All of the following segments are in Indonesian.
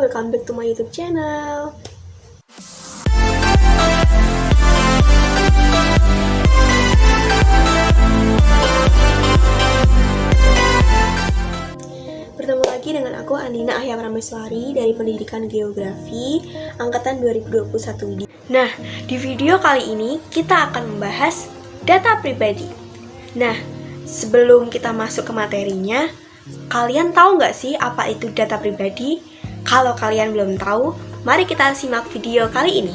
welcome back to my YouTube channel. Bertemu lagi dengan aku Andina Ahyam Rameswari dari Pendidikan Geografi Angkatan 2021 ini. Nah, di video kali ini kita akan membahas data pribadi. Nah, sebelum kita masuk ke materinya, kalian tahu nggak sih apa itu data pribadi? Kalau kalian belum tahu, mari kita simak video kali ini.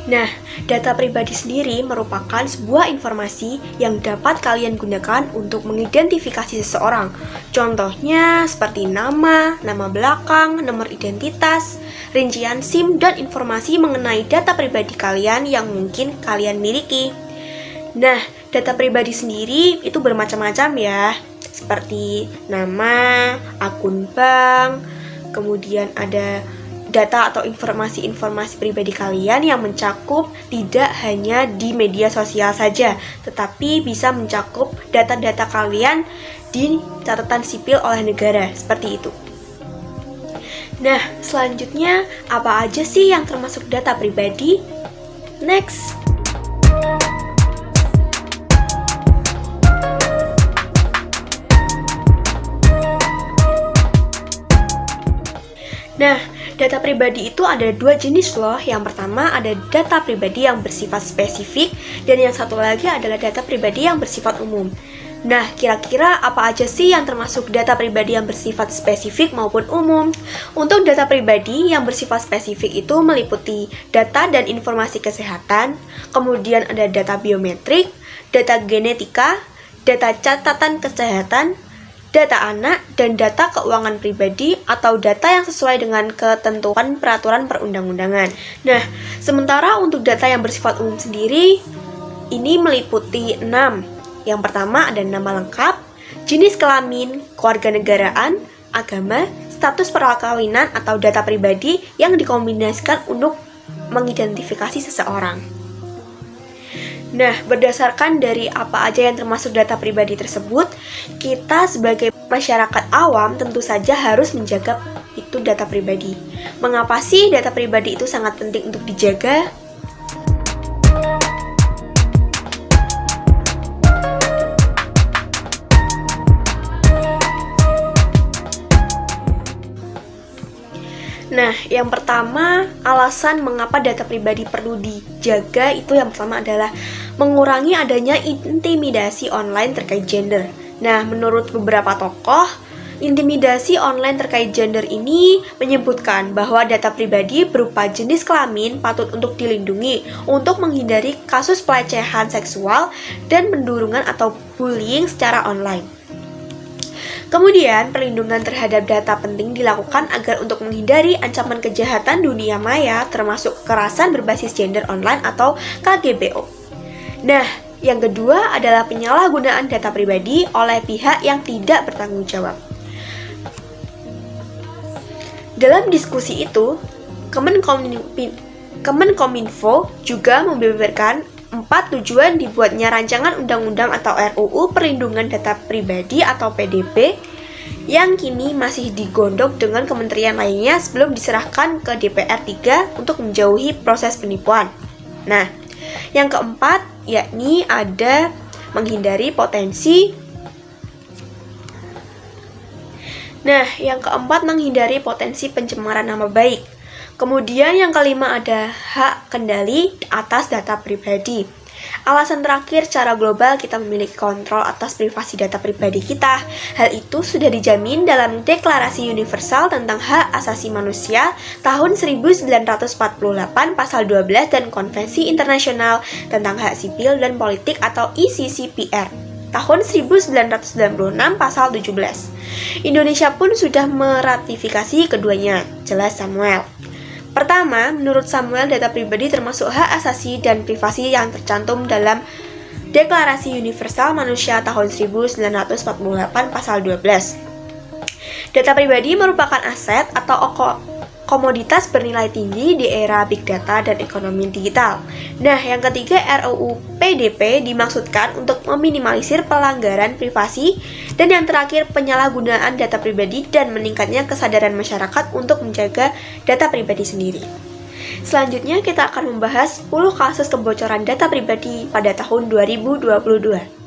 Nah, data pribadi sendiri merupakan sebuah informasi yang dapat kalian gunakan untuk mengidentifikasi seseorang. Contohnya seperti nama belakang, nomor identitas, rincian SIM, dan informasi mengenai data pribadi kalian yang mungkin kalian miliki. Nah, data pribadi sendiri itu bermacam-macam ya, seperti nama, akun bank, kemudian ada data atau informasi-informasi pribadi kalian yang mencakup tidak hanya di media sosial saja, tetapi bisa mencakup data-data kalian di catatan sipil oleh negara, seperti itu. Nah, selanjutnya apa aja sih yang termasuk data pribadi? Next. Nah, data pribadi itu ada dua jenis loh. Yang pertama ada data pribadi yang bersifat spesifik, dan yang satu lagi adalah data pribadi yang bersifat umum. Nah, kira-kira apa aja sih yang termasuk data pribadi yang bersifat spesifik maupun umum? Untuk data pribadi yang bersifat spesifik itu meliputi data dan informasi kesehatan, kemudian ada data biometrik, data genetika, data catatan kesehatan, data anak, dan data keuangan pribadi atau data yang sesuai dengan ketentuan peraturan perundang-undangan. Nah, sementara untuk data yang bersifat umum sendiri, ini meliputi 6. Yang pertama ada nama lengkap, jenis kelamin, kewarganegaraan, agama, status perkawinan atau data pribadi yang dikombinasikan untuk mengidentifikasi seseorang. Nah, berdasarkan dari apa aja yang termasuk data pribadi tersebut, kita sebagai masyarakat awam tentu saja harus menjaga itu data pribadi. Mengapa sih data pribadi itu sangat penting untuk dijaga? Nah, yang pertama, alasan mengapa data pribadi perlu dijaga itu yang pertama adalah mengurangi adanya intimidasi online terkait gender. Nah, menurut beberapa tokoh, intimidasi online terkait gender ini menyebutkan bahwa data pribadi berupa jenis kelamin patut untuk dilindungi untuk menghindari kasus pelecehan seksual dan pendurungan atau bullying secara online. Kemudian, perlindungan terhadap data penting dilakukan agar untuk menghindari ancaman kejahatan dunia maya termasuk kekerasan berbasis gender online atau KGBO. Nah, yang kedua adalah penyalahgunaan data pribadi oleh pihak yang tidak bertanggung jawab. Dalam diskusi itu, Kemenkominfo juga membeberkan 4 tujuan dibuatnya rancangan undang-undang atau RUU Perlindungan Data Pribadi atau PDP yang kini masih digondok dengan kementerian lainnya sebelum diserahkan ke DPR 3 untuk menjauhi proses penipuan. Nah, yang keempat yakni ada menghindari potensi. Nah, yang keempat menghindari potensi pencemaran nama baik. Kemudian yang kelima ada hak kendali atas data pribadi. Alasan terakhir, secara global kita memiliki kontrol atas privasi data pribadi kita. Hal itu sudah dijamin dalam Deklarasi Universal tentang Hak Asasi Manusia tahun 1948 pasal 12 dan Konvensi Internasional tentang Hak Sipil dan Politik atau ICCPR tahun 1996 pasal 17. Indonesia pun sudah meratifikasi keduanya, jelas Samuel. Pertama, menurut Samuel, data pribadi termasuk hak asasi dan privasi yang tercantum dalam Deklarasi Universal Manusia tahun 1948 pasal 12. Data pribadi merupakan aset atau komoditas bernilai tinggi di era big data dan ekonomi digital. Nah, yang ketiga, RUU PDP dimaksudkan untuk meminimalisir pelanggaran privasi, dan yang terakhir, penyalahgunaan data pribadi dan meningkatnya kesadaran masyarakat untuk menjaga data pribadi sendiri. Selanjutnya, kita akan membahas 10 kasus kebocoran data pribadi pada tahun 2022.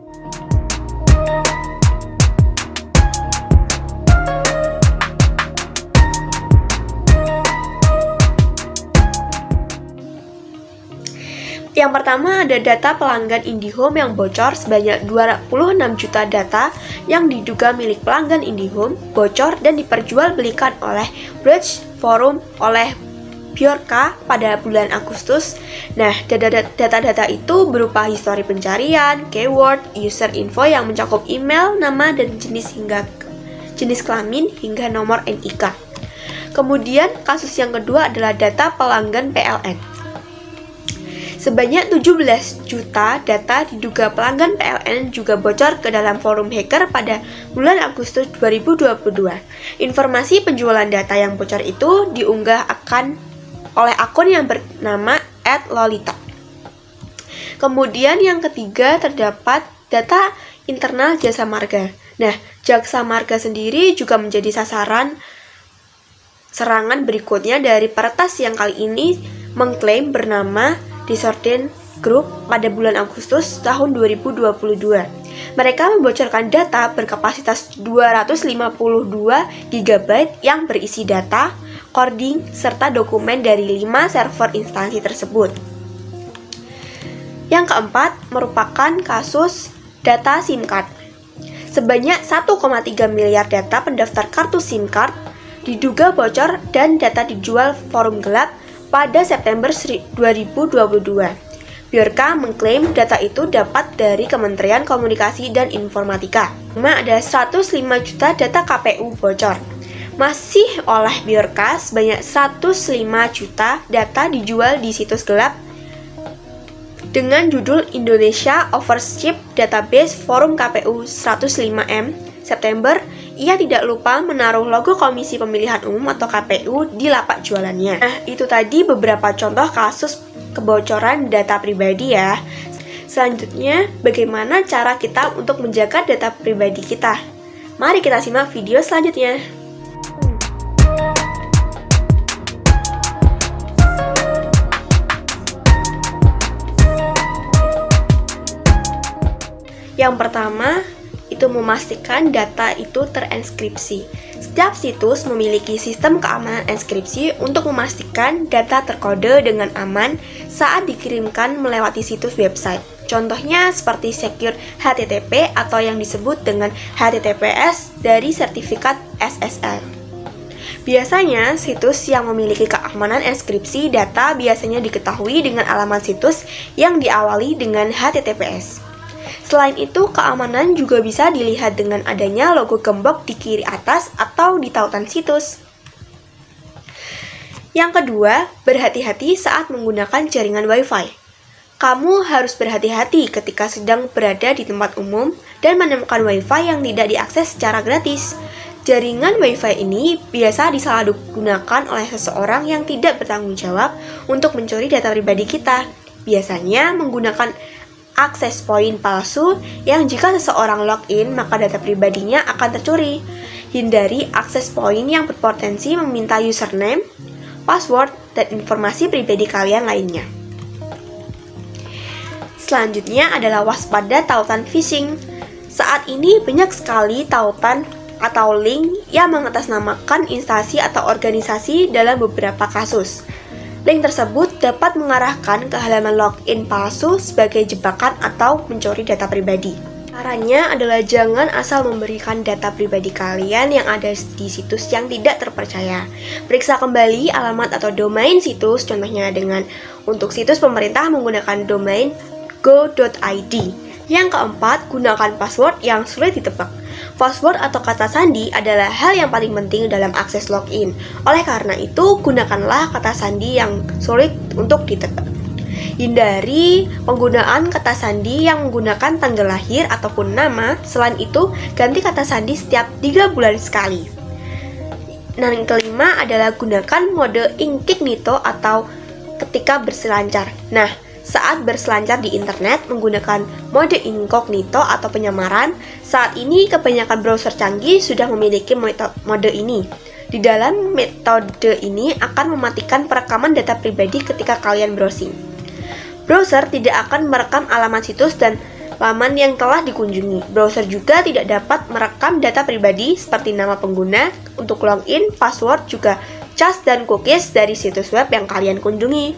Yang pertama ada data pelanggan IndiHome yang bocor sebanyak 26 juta data yang diduga milik pelanggan IndiHome bocor dan diperjualbelikan oleh Bridge Forum oleh Bjorka pada bulan Agustus. Nah, data-data itu berupa histori pencarian, keyword, user info yang mencakup email, nama, dan jenis kelamin hingga nomor NIK. Kemudian, kasus yang kedua adalah data pelanggan PLN. Sebanyak 17 juta data diduga pelanggan PLN juga bocor ke dalam forum hacker pada bulan Agustus 2022. Informasi penjualan data yang bocor itu diunggah oleh akun yang bernama @lolita. Kemudian yang ketiga terdapat data internal Jasa Marga. Nah, Jasa Marga sendiri juga menjadi sasaran serangan berikutnya dari peretas yang kali ini mengklaim bernama Desjardins Group pada bulan Agustus tahun 2022. Mereka membocorkan data berkapasitas 252 GB yang berisi data, coding, serta dokumen dari 5 server instansi tersebut. Yang keempat merupakan kasus data SIM card. Sebanyak 1,3 miliar data pendaftar kartu SIM card diduga bocor dan data dijual forum gelap pada September 2022. Bjorka mengklaim data itu dapat dari Kementerian Komunikasi dan Informatika. Ada 105 juta data KPU bocor. Masih oleh Bjorka, sebanyak 105 juta data dijual di situs gelap dengan judul Indonesia Overship Database Forum KPU 105M September. Ia tidak lupa menaruh logo Komisi Pemilihan Umum atau KPU di lapak jualannya. Nah, itu tadi beberapa contoh kasus kebocoran data pribadi ya. Selanjutnya, bagaimana cara kita untuk menjaga data pribadi kita? Mari kita simak video selanjutnya. Yang pertama, itu memastikan data itu terenskripsi. Setiap situs memiliki sistem keamanan enskripsi untuk memastikan data terkode dengan aman saat dikirimkan melewati situs website. Contohnya seperti Secure HTTP atau yang disebut dengan HTTPS dari sertifikat SSL. Biasanya, situs yang memiliki keamanan enskripsi data biasanya diketahui dengan alamat situs yang diawali dengan HTTPS. Selain itu, keamanan juga bisa dilihat dengan adanya logo gembok di kiri atas atau di tautan situs. Yang kedua, berhati-hati saat menggunakan jaringan Wi-Fi. Kamu harus berhati-hati ketika sedang berada di tempat umum dan menemukan Wi-Fi yang tidak diakses secara gratis. Jaringan Wi-Fi ini biasa disalahgunakan oleh seseorang yang tidak bertanggung jawab untuk mencuri data pribadi kita. Biasanya menggunakan akses point palsu yang jika seseorang login maka data pribadinya akan tercuri. Hindari akses point yang berpotensi meminta username, password, dan informasi pribadi kalian lainnya. Selanjutnya adalah waspada tautan phishing. Saat ini banyak sekali tautan atau link yang mengatasnamakan instansi atau organisasi dalam beberapa kasus. Link tersebut dapat mengarahkan ke halaman login palsu sebagai jebakan atau mencuri data pribadi. Caranya adalah jangan asal memberikan data pribadi kalian yang ada di situs yang tidak terpercaya. Periksa kembali alamat atau domain situs, contohnya untuk situs pemerintah menggunakan domain go.id. Yang keempat, gunakan password yang sulit ditebak. Password atau kata sandi adalah hal yang paling penting dalam akses login. Oleh karena itu, gunakanlah kata sandi yang sulit untuk ditebak. Hindari penggunaan kata sandi yang menggunakan tanggal lahir ataupun nama. Selain itu, ganti kata sandi setiap 3 bulan sekali. Dan yang kelima adalah gunakan mode incognito atau ketika berselancar. Nah, saat berselancar di internet menggunakan mode incognito atau penyamaran, saat ini kebanyakan browser canggih sudah memiliki mode ini. Di dalam metode ini akan mematikan perekaman data pribadi ketika kalian browsing. Browser tidak akan merekam alamat situs dan laman yang telah dikunjungi. Browser juga tidak dapat merekam data pribadi seperti nama pengguna untuk login, password, juga cas dan cookies dari situs web yang kalian kunjungi.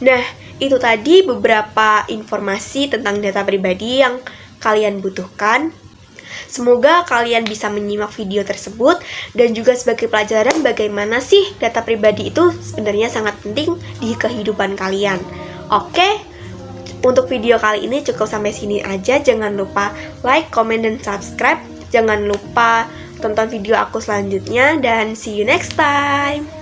Nah, itu tadi beberapa informasi tentang data pribadi yang kalian butuhkan. Semoga kalian bisa menyimak video tersebut dan juga sebagai pelajaran bagaimana sih data pribadi itu sebenarnya sangat penting di kehidupan kalian. Oke, untuk video kali ini cukup sampai sini aja. Jangan lupa like, comment, dan subscribe. Jangan lupa tonton video aku selanjutnya dan see you next time.